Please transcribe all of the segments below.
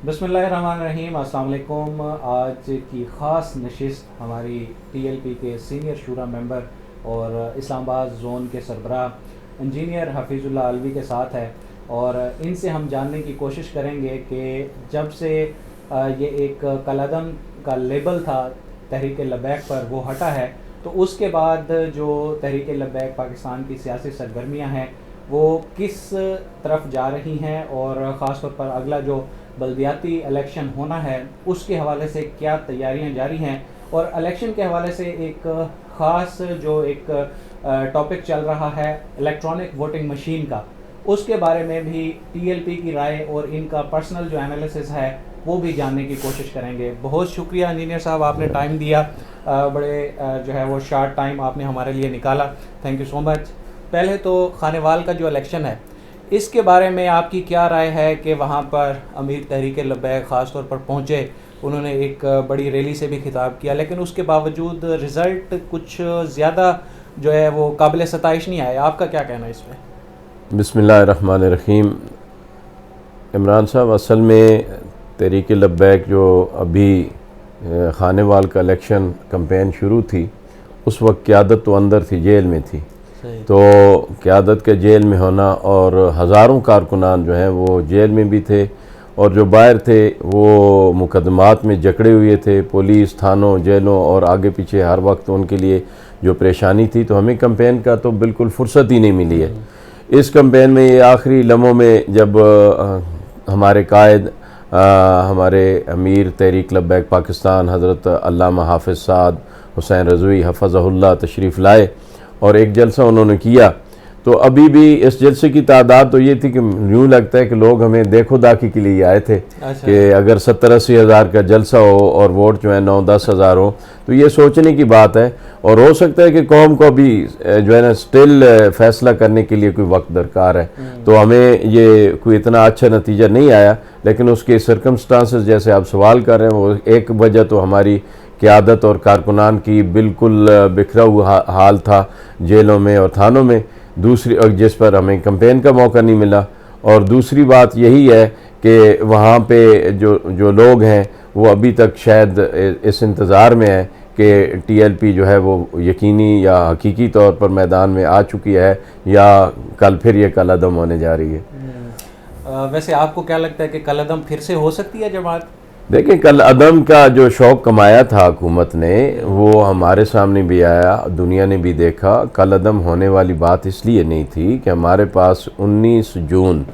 बिस्मिल्लाहिर्रहमानिर्रहीम, अस्सलाम वालेकुम। आज की ख़ास नशिस्त हमारी टीएलपी के सीनियर शूरा मेंबर और इस्लामाबाद ज़ोन के सरबराह इंजीनियर हफीज़ुल्लाह अलवी के साथ है और इनसे हम जानने की कोशिश करेंगे कि जब से ये एक कलअदम का लेबल था तहरीक लब्बैक पर वो हटा है, तो उसके बाद जो तहरीक लब्बैक पाकिस्तान की सियासी सरगर्मियाँ हैं वो किस तरफ जा रही हैं और ख़ास तौर पर अगला जो बल्दियाती इलेक्शन होना है उसके हवाले से क्या तैयारियां जारी हैं। और इलेक्शन के हवाले से एक ख़ास जो एक टॉपिक चल रहा है इलेक्ट्रॉनिक वोटिंग मशीन का, उसके बारे में भी टीएलपी की राय और इनका पर्सनल जो एनालिसिस है वो भी जानने की कोशिश करेंगे। बहुत शुक्रिया इंजीनियर साहब, आपने टाइम दिया, बड़े जो है वो शार्ट टाइम आपने हमारे लिए निकाला, थैंक यू सो मच। पहले तो खानेवाल का जो इलेक्शन है इसके बारे में आपकी क्या राय है कि वहाँ पर अमीर तहरीक लब्बैक ख़ास तौर पर पहुँचे, उन्होंने एक बड़ी रैली से भी खिताब किया, लेकिन उसके बावजूद रिज़ल्ट कुछ ज़्यादा जो है वो काबिल सताइश नहीं आया, आपका क्या कहना है इसमें? बिस्मिल्लाहिर्रहमानिर्रहीम। इमरान साहब, असल में तहरीक लब्बैक जो अभी खानेवाल का इलेक्शन कैंपेन शुरू थी उस वक्त क़यादत तो अंदर थी, जेल में थी, तो क़यादत के जेल में होना और हज़ारों कारकुनान जो हैं वो जेल में भी थे और जो बाहर थे वो मुकदमात में जकड़े हुए थे, पुलिस थानों जेलों और आगे पीछे हर वक्त उनके लिए जो परेशानी थी। तो हमें कैंपेन का तो बिल्कुल फुर्सत ही नहीं मिली है। इस कैंपेन में ये आखिरी लम्हों में जब हमारे कायद हमारे अमीर तहरीक लब्बैक पाकिस्तान हज़रत अल्लामा हाफिज़ साद हुसैन रज़वी हफ़ज़हुल्लाह तशरीफ़ लाए और एक जलसा उन्होंने किया, तो अभी भी इस जलसे की तादाद तो ये थी कि यूँ लगता है कि लोग हमें देखो दाखी के लिए आए थे। अच्छा। कि अगर 70-80 हज़ार का जलसा हो और वोट जो है 9-10 हज़ार हो तो ये सोचने की बात है और हो सकता है कि कौम को अभी जो है ना स्टिल फैसला करने के लिए कोई वक्त दरकार है। तो हमें ये कोई इतना अच्छा नतीजा नहीं आया, लेकिन उसके सर्कमस्टांसेस जैसे आप सवाल कर रहे हैं वो एक वजह तो हमारी क़यादत और कारकुनान की बिल्कुल बिखरा हुआ हाल था जेलों में और थानों में, दूसरी और जिस पर हमें कैंपेन का मौका नहीं मिला, और दूसरी बात यही है कि वहाँ पे जो लोग हैं वो अभी तक शायद इस इंतज़ार में है कि टीएलपी जो है वो यकीनी या हकीकी तौर पर मैदान में आ चुकी है या कल फिर ये कलअदम होने जा रही है। वैसे आपको क्या लगता है कि कलअदम फिर से हो सकती है जमात? देखिए, कलअदम का जो शौक़ कमाया था हुकूमत ने वो हमारे सामने भी आया, दुनिया ने भी देखा। कलअदम होने वाली बात इसलिए नहीं थी कि हमारे पास 19 जून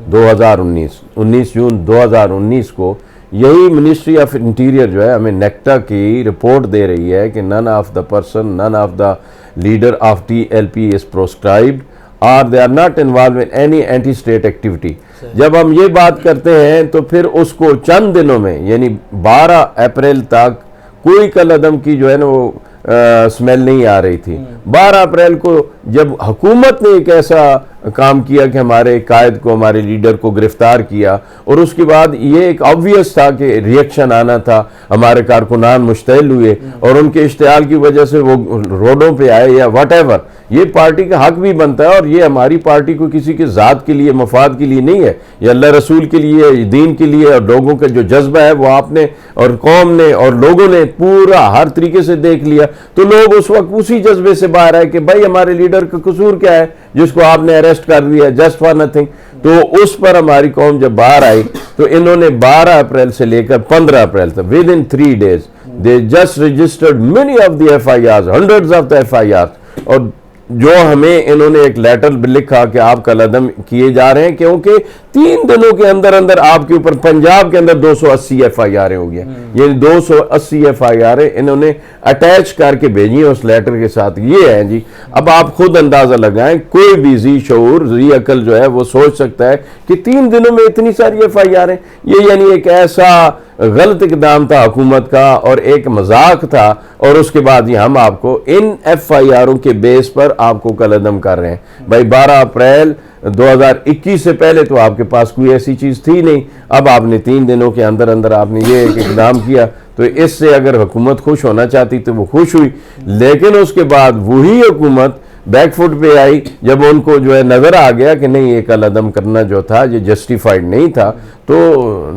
2019 को यही मिनिस्ट्री ऑफ इंटीरियर जो है हमें नेक्टा की रिपोर्ट दे रही है कि none of the person, none of the leader of TLP is proscribed और they are not involve in any anti state activity. जब हम ये बात करते हैं तो फिर उसको चंद दिनों में यानी 12 अप्रैल तक कोई कलअदम की जो है ना वो स्मेल नहीं आ रही थी। 12 अप्रैल को जब हुकूमत ने एक ऐसा काम किया कि हमारे कायद को, हमारे लीडर को गिरफ्तार किया और उसके बाद ये एक ऑब्वियस था कि रिएक्शन आना था, हमारे कारकुनान मुश्तइल हुए और उनके इश्तियाल की वजह से वो रोडों पे आए या वट ये पार्टी का हक भी बनता है और ये हमारी पार्टी को किसी के ज़ात के लिए, मफाद के लिए नहीं है, ये अल्लाह रसूल के लिए, दीन के लिए और लोगों का जो जज्बा है वो आपने और कौम ने और लोगों ने पूरा हर तरीके से देख लिया। तो लोग उस वक्त उसी जज्बे से बाहर आए कि भाई हमारे लीडर का कसूर क्या है जिसको आपने अरेस्ट कर दिया जस्ट फॉर नथिंग। तो उस पर हमारी कौम जब बाहर आई तो इन्होंने 12 अप्रैल से लेकर 15 अप्रैल तक with in 3 days they just registered many of the FIRs, hundreds of the FIRs, और जो हमें इन्होंने एक लेटर लिखा कि आप कलअदम किए जा रहे हैं क्योंकि 3 दिनों के अंदर अंदर आपके ऊपर पंजाब के अंदर 280 FIR हो गया। ये 280 FIR इन्होंने अटैच करके भेजी है उस लेटर के साथ। ये है जी, अब आप खुद अंदाजा लगाएं, कोई भी जी शऊर, जी अकल जो है वो सोच सकता है कि 3 दिनों में इतनी सारी FIR हैं। ये यानी एक ऐसा गलत इकदाम था हुकूमत का और एक मजाक था, और उसके बाद ये हम आपको इन FIRों के बेस पर आपको कलअदम कर रहे हैं। भाई 12 अप्रैल 2021 से पहले तो आपके पास कोई ऐसी चीज़ थी नहीं, अब आपने 3 दिनों के अंदर अंदर आपने ये एक इकदाम किया, तो इससे अगर हुकूमत खुश होना चाहती तो वो खुश हुई, लेकिन उसके बाद वही हुकूमत बैकफुट पे आई जब उनको जो है नज़र आ गया कि नहीं ये कलअदम करना जो था ये जस्टिफाइड नहीं था, तो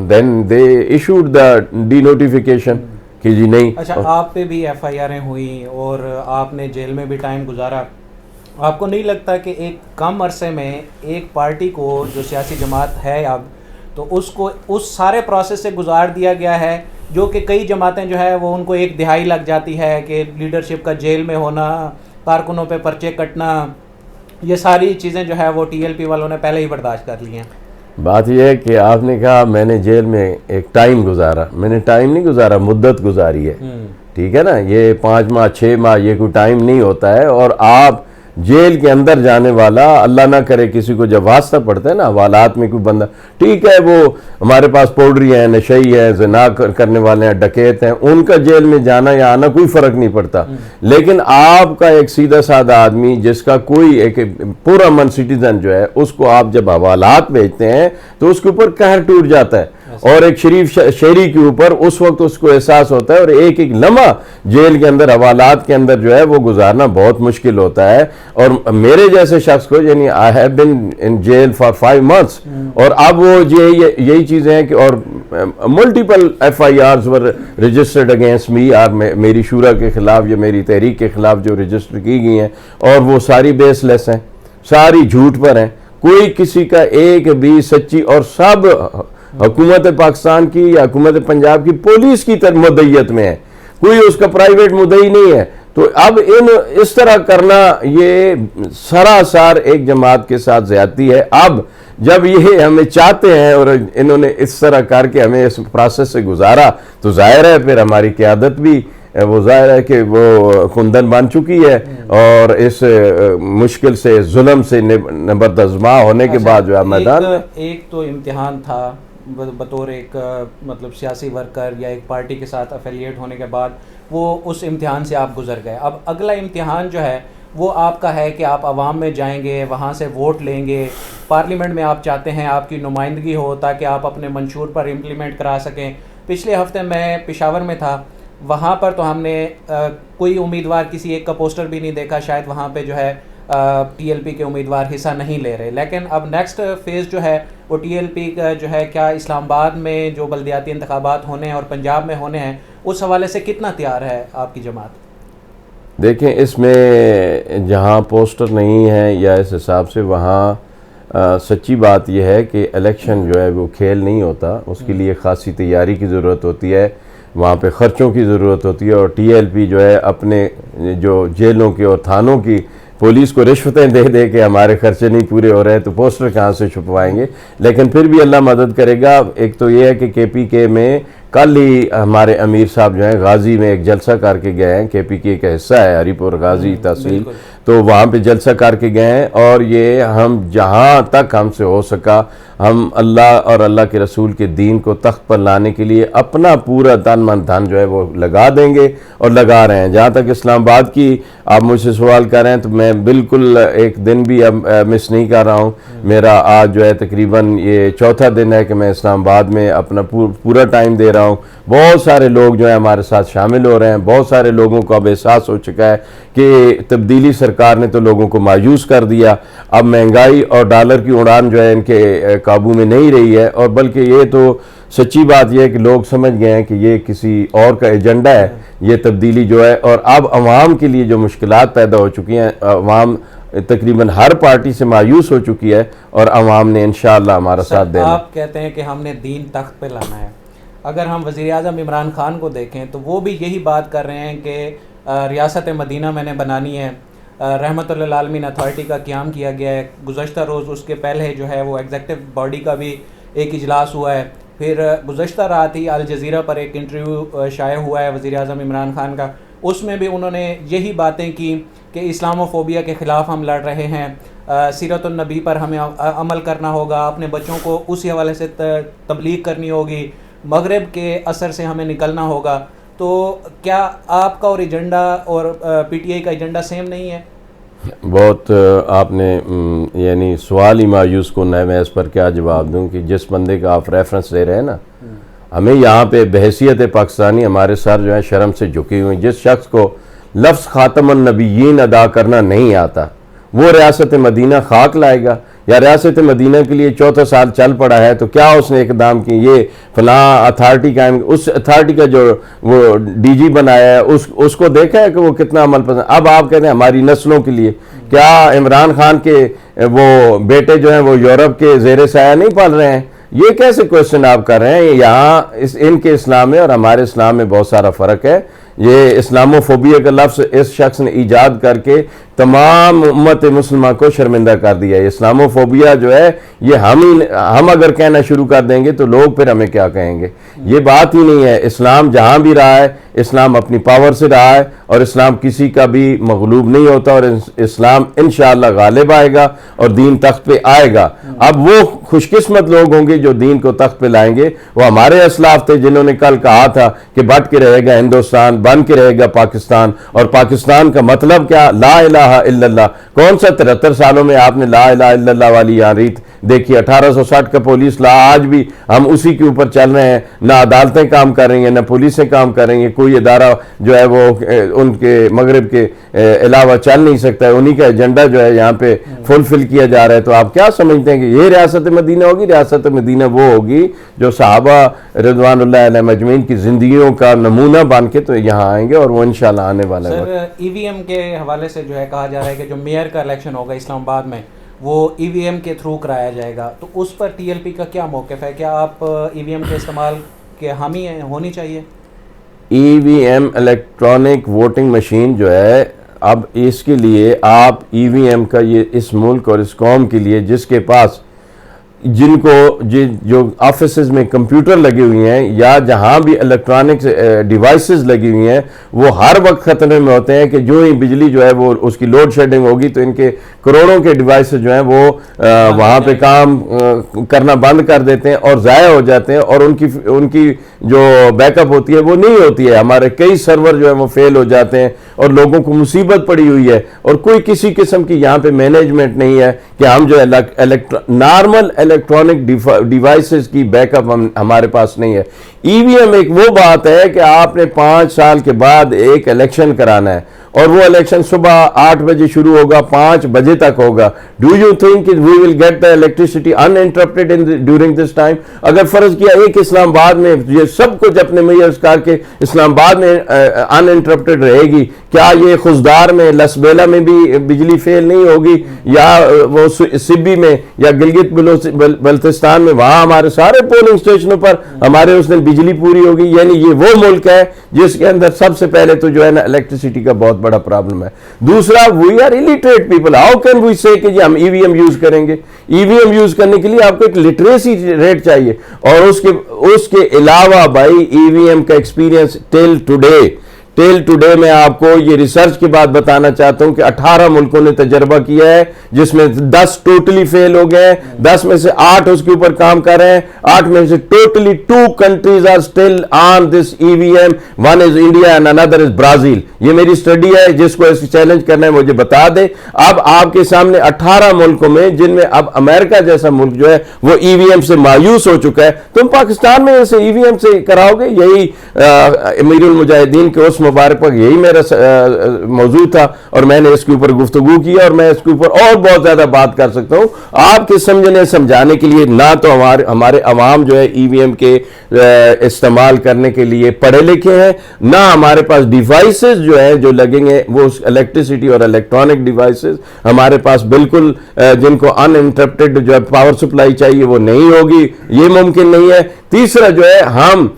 then they issued the the notification कि जी नहीं। अच्छा, आप पे भी FIR हुई और आपने जेल में भी टाइम गुजारा। आपको नहीं लगता कि एक कम अरसे में एक पार्टी को जो सियासी जमात है अब, तो उसको उस सारे प्रोसेस से गुजार दिया गया है जो कि कई जमातें जो है वो उनको एक दिहाई लग जाती है कि लीडरशिप का जेल में होना, कारकुनों पे पर्चे कटना, ये सारी चीज़ें जो है वो TLP वालों ने पहले ही बर्दाश्त कर ली हैं। बात यह है कि आपने कहा मैंने जेल में एक टाइम गुजारा, मैंने टाइम नहीं गुजारा, मुद्दत गुजारी है, ठीक है ना। ये 5 माह 6 माह ये कोई टाइम नहीं होता है। और आप जेल के अंदर जाने वाला, अल्लाह ना करे किसी को जब वास्ता पड़ता है ना हवालात में कोई बंदा, ठीक है वो हमारे पास पौडरी है, नशई है, ज़िना करने वाले हैं, डकैत हैं, उनका जेल में जाना या आना कोई फ़र्क नहीं पड़ता। लेकिन आपका एक सीधा साधा आदमी जिसका कोई एक पूरा मन सिटीज़न जो है उसको आप जब हवालात भेजते हैं तो उसके ऊपर कहर टूट जाता है। और एक शरीफ शहरी के ऊपर उस वक्त उसको एहसास होता है और एक एक लम्हा जेल के अंदर हवालात के अंदर जो है वो गुजारना बहुत मुश्किल होता है। और मेरे जैसे शख्स को, यानी I have been in jail for 5 months, और अब वो यही चीज़ें हैं कि और मल्टीपल FIRs वर रजिस्टर्ड अगेंस्ट मी, और मेरी शूरा के खिलाफ या मेरी तहरीक के खिलाफ जो रजिस्टर की गई हैं, और वो सारी बेसलेस हैं, सारी झूठ पर हैं, कोई किसी का एक भी सच्ची, और सब हुकूमत पाकिस्तान की या हुकूमत पंजाब की पुलिस की तरफ मुद्दईयत में है, कोई उसका प्राइवेट मुद्दई नहीं है। तो अब इस तरह करना ये सरासर एक जमात के साथ ज्यादती है। अब जब ये हमें चाहते हैं और इन्होंने इस तरह करके हमें इस प्रोसेस से गुजारा, तो जाहिर है फिर हमारी क़यादत भी वो जाहिर है कि वो कुंदन बन चुकी है। और इस मुश्किल से जुल्म से नबरदज़मा होने के बाद जो है मैदान एक तो इम्तिहान था बतौर एक मतलब सियासी वर्कर या एक पार्टी के साथ एफिलिएट होने के बाद, वो उस इम्तिहान से आप गुजर गए। अब अगला इम्तिहान जो है वो आपका है कि आप आवाम में जाएंगे, वहाँ से वोट लेंगे, पार्लियामेंट में आप चाहते हैं आपकी नुमाइंदगी हो ताकि आप अपने मंशूर पर इम्प्लीमेंट करा सकें। पिछले हफ्ते मैं पेशावर में था, वहाँ पर तो हमने कोई उम्मीदवार किसी एक का पोस्टर भी नहीं देखा, शायद वहाँ पे जो है TLP के उम्मीदवार हिस्सा नहीं ले रहे। लेकिन अब नेक्स्ट फेज़ जो है वो TLP का जो है, क्या इस्लामाबाद में जो बल्दियाती इंतखाबात होने हैं और पंजाब में होने हैं, उस हवाले से कितना तैयार है आपकी जमात? देखें, इसमें जहाँ पोस्टर नहीं है या इस हिसाब से वहाँ सच्ची बात यह है कि इलेक्शन जो है वो खेल नहीं होता, उसके लिए ख़ासी तैयारी की ज़रूरत होती है, वहाँ पे ख़र्चों की ज़रूरत होती है। और TLP जो है अपने जो जेलों के और थानों की पुलिस को रिश्वतें दे दे के हमारे खर्चे नहीं पूरे हो रहे हैं, तो पोस्टर कहाँ से छुपवाएंगे। लेकिन फिर भी अल्लाह मदद करेगा। एक तो ये है कि KPK में कल ही हमारे अमीर साहब जो हैं गाज़ी में एक जलसा करके गए हैं, KPK का हिस्सा है हरीपुर गाज़ी तहसील, तो वहाँ पे जलसा करके गए हैं। और ये हम जहाँ तक हमसे हो सका हम अल्लाह और अल्लाह के रसूल के दीन को तख्त पर लाने के लिए अपना पूरा तन मन धन जो है वो लगा देंगे और लगा रहे हैं। जहाँ तक इस्लामाबाद की आप मुझसे सवाल कर रहे हैं, तो मैं बिल्कुल एक दिन भी अब मिस नहीं कर रहा हूँ। मेरा आज जो है तकरीबन ये चौथा दिन है कि मैं इस्लामाबाद में अपना पूरा टाइम दे रहा हूँ। बहुत सारे लोग जो है हमारे साथ शामिल हो रहे हैं। बहुत सारे लोगों को अब एहसास हो चुका है कि तब्दीली सरकार ने तो लोगों को मायूस कर दिया। अब महंगाई और डॉलर की उड़ान जो है इनके काबू में नहीं रही है, और बल्कि ये तो सच्ची बात यह है कि लोग समझ गए हैं कि ये किसी और का एजेंडा है, ये तब्दीली जो है। और अब अवाम के लिए जो मुश्किलात पैदा हो चुकी हैं, अवाम तकरीबन हर पार्टी से मायूस हो चुकी है और अवाम ने इंशाअल्लाह हमारा साथ देना। आप कहते हैं कि हमने दीन तख्त पे लाना है। अगर हम वज़ीर-ए-आज़म इमरान खान को देखें तो वो भी यही बात कर रहे हैं कि रियासत मदीना मैंने बनानी है, रहमतुल्लिल आलमीन अथॉरिटी का क़याम किया गया है। गुज़श्ता रोज़ उसके पहले जो है वो एग्जेक्टिव बॉडी का भी एक इजलास हुआ है। फिर गुज़श्ता रात ही अल जज़ीरा पर एक इंटरव्यू शाये हुआ है वज़ीर-ए-आज़म इमरान खान का, उसमें भी उन्होंने यही बातें की कि इस्लामोफोबिया के ख़िलाफ़ हम लड़ रहे हैं, सीरतुन नबी पर हमें अमल करना होगा, अपने बच्चों को उसी हवाले से तबलीग करनी होगी, मगरिब के असर से हमें निकलना होगा। तो क्या आपका और एजेंडा और PTI का एजेंडा सेम नहीं है? बहुत आपने यानी सवाल ही मायूस को न, मैं इस पर क्या जवाब दूं कि जिस बंदे का आप रेफरेंस दे रहे हैं ना, हमें यहाँ पे बहैसियत पाकिस्तानी हमारे सर जो है शर्म से झुके हुए। जिस शख्स को लफ्ज़ ख़ातमुन नबिय्यीन अदा करना नहीं आता, वो रियासत मदीना खाक लाएगा? या रियासत मदीना के लिए 14 साल चल पड़ा है तो क्या उसने इकदाम की, ये फलां अथॉरिटी कायम, उस अथॉरिटी का जो वो डीजी बनाया है उसको देखा है कि वो कितना अमल पसंद। अब आप कहते हैं हमारी नस्लों के लिए, क्या इमरान खान के वो बेटे जो हैं वो यूरोप के ज़ेर साया नहीं पाल रहे हैं? ये कैसे क्वेश्चन आप कर रहे हैं? यहाँ इनके इस्लाम में और हमारे इस्लाम में बहुत सारा फ़र्क है। ये इस्लामोफोबिया का लफ्ज़ इस शख्स ने ईजाद करके तमाम उम्मत मुसलमान को शर्मिंदा कर दिया है। इस्लामोफोबिया जो है ये हम अगर कहना शुरू कर देंगे तो लोग फिर हमें क्या कहेंगे? ये बात ही नहीं है। इस्लाम जहाँ भी रहा है, इस्लाम अपनी पावर से रहा है और इस्लाम किसी का भी मगलूब नहीं होता, और इस्लाम इंशाअल्लाह गालिब आएगा और दीन तख्त पे आएगा। अब वो खुशकिस्मत लोग होंगे जो दीन को तख्त पे लाएंगे। वो हमारे असलाफ थे जिन्होंने कल कहा था कि बट के रहेगा हिंदुस्तान, बन के रहेगा पाकिस्तान, और पाकिस्तान का मतलब क्या? ला इलाहा इल्लल्लाह। कौन सा 73 सालों में आपने ला इलाहा इल्लल्लाह वाली यहाँ रीत देखिए? 1860 का पुलिस ला, आज भी हम उसी के ऊपर चल रहे हैं। ना अदालतें काम कर रही हैं, ना पुलिसें काम कर रही हैं, कोई इदारा जो है वो उनके मगरब के अलावा चल नहीं सकता है। उन्हीं का एजेंडा जो है यहाँ पे फुलफिल किया जा रहा है। तो आप क्या समझते हैं कि ये रियासत मदीना होगी? रियासत मदीना वो होगी जो सहाबा रिज़वानुल्लाह अलैहिम अजमईन की जिंदगियों का नमूना बन के तो यहाँ आएंगे, और वो इंशाल्लाह आने वाला है। सर, ईवीएम के हवाले से जो है कहा जा रहा है कि जो मेयर का इलेक्शन होगा इस्लामाबाद में वो ईवीएम के थ्रू कराया जाएगा, तो उस पर टीएलपी का क्या मौक़िफ़ है? क्या आप ईवीएम के इस्तेमाल के हामी होनी चाहिए? ईवीएम इलेक्ट्रॉनिक वोटिंग मशीन जो है, अब इसके लिए आप ईवीएम का ये इस मुल्क और इस कौम के लिए जिसके पास जिनको जो ऑफिसेज में कंप्यूटर लगी हुई हैं या जहां भी इलेक्ट्रॉनिक डिवाइसेस लगी हुई हैं, वो हर वक्त खतरे में होते हैं कि जो ही बिजली जो है वो उसकी लोड शेडिंग होगी तो इनके करोड़ों के डिवाइसेस जो हैं वो वहां पे काम करना बंद कर देते हैं और ज़ाया हो जाते हैं, और उनकी जो बैकअप होती है वो नहीं होती है। हमारे कई सर्वर जो है वो फेल हो जाते हैं और लोगों को मुसीबत पड़ी हुई है, और कोई किसी किस्म की यहाँ पे मैनेजमेंट नहीं है कि हम जो है नॉर्मल इलेक्ट्रॉनिक डिवाइसेस की बैकअप हमारे पास नहीं है। ईवीएम एक वो बात है कि आपने 5 साल के बाद एक इलेक्शन कराना है, और वो इलेक्शन सुबह 8 बजे शुरू होगा, 5 बजे तक होगा। Do you think we will get the electricity uninterrupted during this time? अगर फर्ज किया एक इस्लामाबाद में ये सब कुछ अपने मेयर्स करके इस्लामाबाद में अनइंटरप्टेड रहेगी, क्या ये खुशदार में लसबेला में भी बिजली फेल नहीं होगी, या वो सिब्बी में या गिलगित बल्तिस्तान में वहां हमारे सारे पोलिंग स्टेशनों पर हमारे उस दिन बिजली पूरी होगी? यानी ये वो मुल्क है जिसके अंदर सबसे पहले तो जो है ना इलेक्ट्रिसिटी का बहुत बड़ा प्रॉब्लम है। दूसरा, we are illiterate people, how can we say कि हम ईवीएम यूज करेंगे? ईवीएम यूज करने के लिए आपको एक लिटरेसी रेट चाहिए, और उसके अलावा भाई ईवीएम का एक्सपीरियंस टिल टुडे मैं आपको ये रिसर्च के बाद बताना चाहता हूं कि 18 मुल्कों ने तजर्बा किया है, जिसमें 10 टोटली फेल हो गए, 10 में से 8 उसके ऊपर काम कर रहे हैं, 8 में से totally 2 countries are still on this EVM, one is India and another is Brazil. ये मेरी स्टडी है, जिसको इसको चैलेंज करना है मुझे बता दे। अब आपके सामने 18 मुल्कों में, जिनमें अब अमेरिका जैसा मुल्क जो है वो ईवीएम से मायूस हो चुका है, तुम पाकिस्तान में इसे ईवीएम से कराओगे? यही अमीरुल मुजाहिदीन के उस मुबारक पर यही मेरा मौजूद था, और मैंने इसके ऊपर गुफ्तगू किया, और मैं इसके ऊपर और बहुत ज्यादा बात कर सकता हूं आपके समझने समझाने के लिए। ना तो हमारे अवाम जो है ईवीएम के इस्तेमाल करने के लिए पढ़े लिखे हैं, ना हमारे पास डिवाइसेस जो है जो लगेंगे वो इलेक्ट्रिसिटी और इलेक्ट्रॉनिक डिवाइसेस हमारे पास बिल्कुल जिनको अनइंटरप्टेड जो है पावर सप्लाई चाहिए वो नहीं होगी, ये मुमकिन नहीं है। तीसरा जो है, हम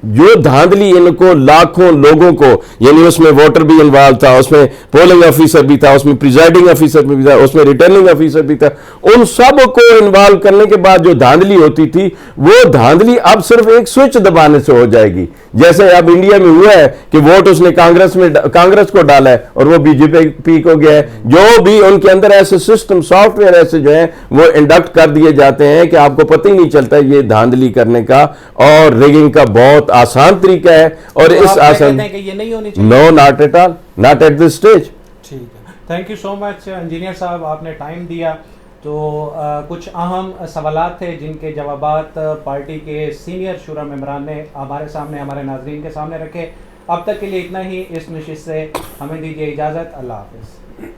जो धांधली इनको लाखों लोगों को, यानी उसमें वोटर भी इन्वॉल्व था, उसमें पोलिंग ऑफिसर भी था, उसमें प्रिजाइडिंग ऑफिसर भी था, उसमें रिटर्निंग ऑफिसर भी था, उन सब को इन्वॉल्व करने के बाद जो धांधली होती थी वो धांधली अब सिर्फ एक स्विच दबाने से हो जाएगी। जैसे अब इंडिया में हुआ है कि वोट उसने कांग्रेस को डाला है और वो बीजेपी को गया है। जो भी उनके अंदर ऐसे सिस्टम सॉफ्टवेयर ऐसे जो है वो इंडक्ट कर दिए जाते हैं कि आपको पता ही नहीं चलता ये धांधली करने का और रिगिंग का बहुत आसान तरीका है। और तो इस आसान ये नहीं होनी चाहिए? No, not at all, not at this stage. ठीक है, thank you so much engineer साहब, आपने टाइम दिया। तो कुछ अहम सवालात थे जिनके जवाबात पार्टी के सीनियर शुरा मेंबरान ने हमारे सामने, हमारे नाज़रीन के सामने रखे। अब तक के लिए इतना ही। इस नशिस्त से हमें दीजिए इजाज़त। अल्लाह हाफ़िज़।